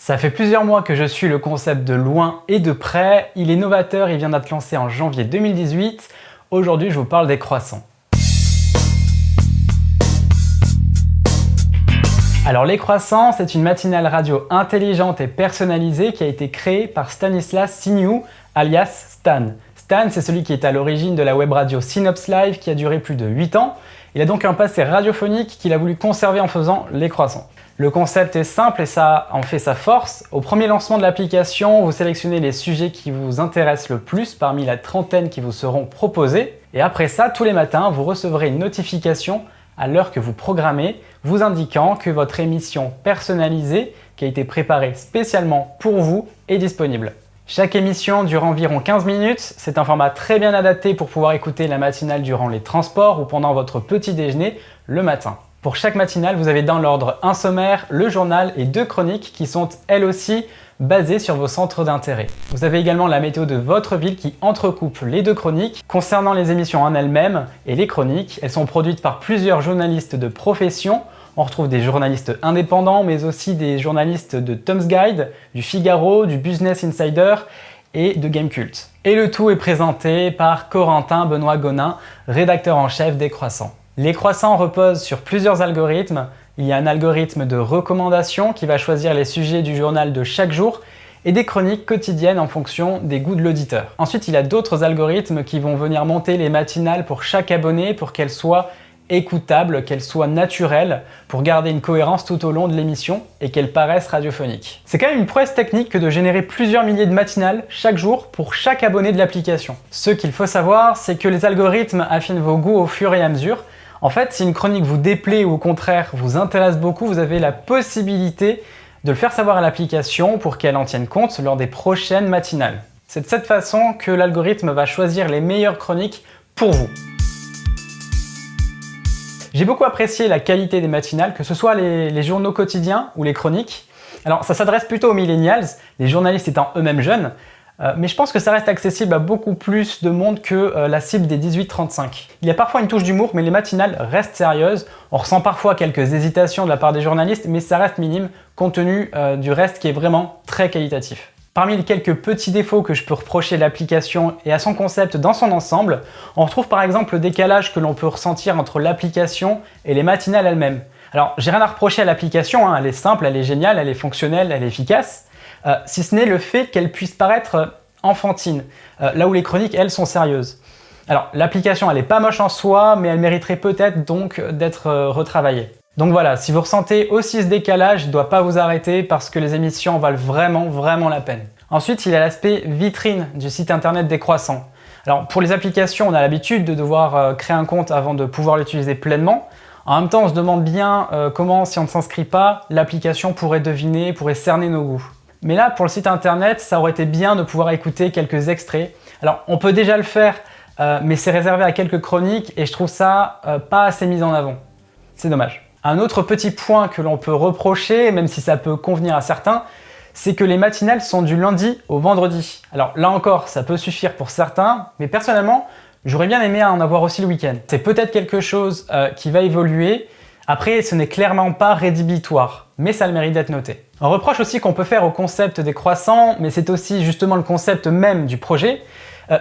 Ça fait plusieurs mois que je suis le concept de loin et de près. Il est novateur, il vient d'être lancé en janvier 2018. Aujourd'hui, je vous parle des croissants. Alors les croissants, c'est une matinale radio intelligente et personnalisée qui a été créée par Stanislas Signoux, alias Stan. Stan, c'est celui qui est à l'origine de la web radio Synops Live qui a duré plus de 8 ans. Il a donc un passé radiophonique qu'il a voulu conserver en faisant les croissants. Le concept est simple et ça en fait sa force. Au premier lancement de l'application, vous sélectionnez les sujets qui vous intéressent le plus parmi la trentaine qui vous seront proposés. Et après ça, tous les matins, vous recevrez une notification à l'heure que vous programmez, vous indiquant que votre émission personnalisée, qui a été préparée spécialement pour vous, est disponible. Chaque émission dure environ 15 minutes. C'est un format très bien adapté pour pouvoir écouter la matinale durant les transports ou pendant votre petit déjeuner le matin. Pour chaque matinale, vous avez dans l'ordre un sommaire, le journal et 2 chroniques qui sont elles aussi basées sur vos centres d'intérêt. Vous avez également la météo de votre ville qui entrecoupe les 2 chroniques. Concernant les émissions en elles-mêmes et les chroniques, elles sont produites par plusieurs journalistes de profession. On retrouve des journalistes indépendants, mais aussi des journalistes de Tom's Guide, du Figaro, du Business Insider et de Gamecult. Et le tout est présenté par Corentin Benoît Gonin, rédacteur en chef des Croissants. Les croissants reposent sur plusieurs algorithmes. Il y a un algorithme de recommandation qui va choisir les sujets du journal de chaque jour et des chroniques quotidiennes en fonction des goûts de l'auditeur. Ensuite, il y a d'autres algorithmes qui vont venir monter les matinales pour chaque abonné pour qu'elles soient écoutables, qu'elles soient naturelles, pour garder une cohérence tout au long de l'émission et qu'elles paraissent radiophoniques. C'est quand même une prouesse technique que de générer plusieurs milliers de matinales chaque jour pour chaque abonné de l'application. Ce qu'il faut savoir, c'est que les algorithmes affinent vos goûts au fur et à mesure. En fait, si une chronique vous déplaît ou au contraire vous intéresse beaucoup, vous avez la possibilité de le faire savoir à l'application pour qu'elle en tienne compte lors des prochaines matinales. C'est de cette façon que l'algorithme va choisir les meilleures chroniques pour vous. J'ai beaucoup apprécié la qualité des matinales, que ce soit les journaux quotidiens ou les chroniques. Alors ça s'adresse plutôt aux millennials, les journalistes étant eux-mêmes jeunes, mais je pense que ça reste accessible à beaucoup plus de monde que la cible des 18-35. Il y a parfois une touche d'humour, mais les matinales restent sérieuses. On ressent parfois quelques hésitations de la part des journalistes, mais ça reste minime compte tenu du reste qui est vraiment très qualitatif. Parmi les quelques petits défauts que je peux reprocher à l'application et à son concept dans son ensemble, on retrouve par exemple le décalage que l'on peut ressentir entre l'application et les matinales elles-mêmes. Alors, j'ai rien à reprocher à l'application, elle est simple, elle est géniale, elle est fonctionnelle, elle est efficace, si ce n'est le fait qu'elle puisse paraître enfantine, là où les chroniques, elles, sont sérieuses. Alors, l'application, elle n'est pas moche en soi, mais elle mériterait peut-être donc d'être retravaillée. Donc voilà, si vous ressentez aussi ce décalage, il ne doit pas vous arrêter parce que les émissions valent vraiment la peine. Ensuite, il y a l'aspect vitrine du site internet des croissants. Alors pour les applications, on a l'habitude de devoir créer un compte avant de pouvoir l'utiliser pleinement. En même temps, on se demande bien comment, si on ne s'inscrit pas, l'application pourrait deviner, pourrait cerner nos goûts. Mais là, pour le site internet, ça aurait été bien de pouvoir écouter quelques extraits. Alors on peut déjà le faire, mais c'est réservé à quelques chroniques et je trouve ça pas assez mis en avant. C'est dommage. Un autre petit point que l'on peut reprocher, même si ça peut convenir à certains, c'est que les matinales sont du lundi au vendredi. Alors là encore, ça peut suffire pour certains, mais personnellement, j'aurais bien aimé en avoir aussi le week-end. C'est peut-être quelque chose qui va évoluer. Après, ce n'est clairement pas rédhibitoire, mais ça a le mérite d'être noté. Un reproche aussi qu'on peut faire au concept des croissants, mais c'est aussi justement le concept même du projet,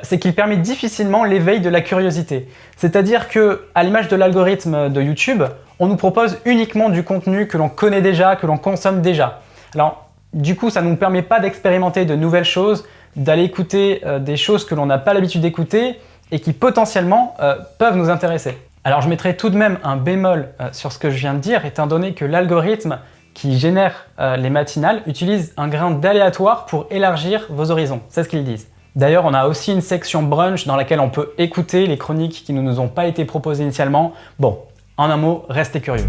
c'est qu'il permet difficilement l'éveil de la curiosité. C'est-à-dire que, à l'image de l'algorithme de YouTube, on nous propose uniquement du contenu que l'on connaît déjà, que l'on consomme déjà. Alors, du coup, ça ne nous permet pas d'expérimenter de nouvelles choses, d'aller écouter des choses que l'on n'a pas l'habitude d'écouter et qui potentiellement peuvent nous intéresser. Alors, je mettrai tout de même un bémol sur ce que je viens de dire, étant donné que l'algorithme qui génère les matinales utilise un grain d'aléatoire pour élargir vos horizons. C'est ce qu'ils disent. D'ailleurs, on a aussi une section brunch dans laquelle on peut écouter les chroniques qui ne nous ont pas été proposées initialement. Bon, en un mot, restez curieux.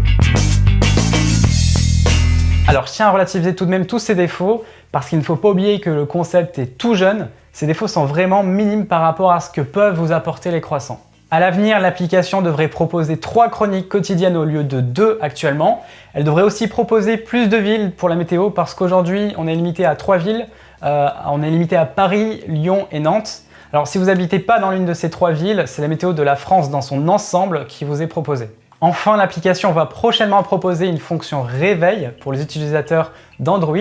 Alors, je tiens à relativiser tout de même tous ces défauts parce qu'il ne faut pas oublier que le concept est tout jeune. Ces défauts sont vraiment minimes par rapport à ce que peuvent vous apporter les croissants. À l'avenir, l'application devrait proposer 3 chroniques quotidiennes au lieu de 2 actuellement. Elle devrait aussi proposer plus de villes pour la météo parce qu'aujourd'hui, on est limité à 3 villes. On est limité à Paris, Lyon et Nantes. Alors si vous n'habitez pas dans l'une de ces 3 villes, c'est la météo de la France dans son ensemble qui vous est proposée. Enfin, l'application va prochainement proposer une fonction réveil pour les utilisateurs d'Android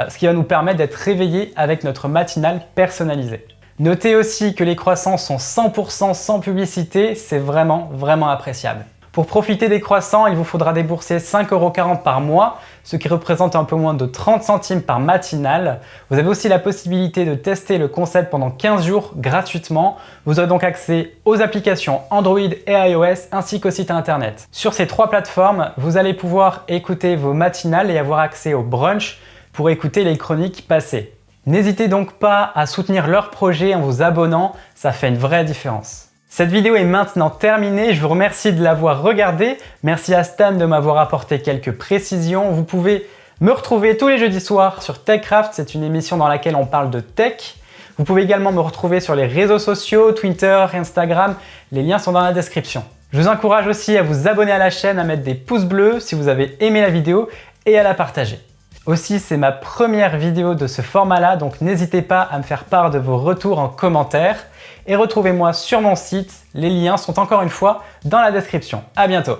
ce qui va nous permettre d'être réveillés avec notre matinale personnalisée. Notez aussi que les croissants sont 100% sans publicité, c'est vraiment appréciable. Pour profiter des croissants, il vous faudra débourser 5,40 € par mois, ce qui représente un peu moins de 30 centimes par matinale. Vous avez aussi la possibilité de tester le concept pendant 15 jours gratuitement. Vous aurez donc accès aux applications Android et iOS ainsi qu'au site internet. Sur ces 3 plateformes, vous allez pouvoir écouter vos matinales et avoir accès au brunch pour écouter les chroniques passées. N'hésitez donc pas à soutenir leur projet en vous abonnant, ça fait une vraie différence. Cette vidéo est maintenant terminée, je vous remercie de l'avoir regardée. Merci à Stan de m'avoir apporté quelques précisions. Vous pouvez me retrouver tous les jeudis soirs sur TechCraft, c'est une émission dans laquelle on parle de tech. Vous pouvez également me retrouver sur les réseaux sociaux, Twitter, Instagram, les liens sont dans la description. Je vous encourage aussi à vous abonner à la chaîne, à mettre des pouces bleus si vous avez aimé la vidéo et à la partager. Aussi, c'est ma première vidéo de ce format-là, donc n'hésitez pas à me faire part de vos retours en commentaire. Et retrouvez-moi sur mon site, les liens sont encore une fois dans la description. À bientôt!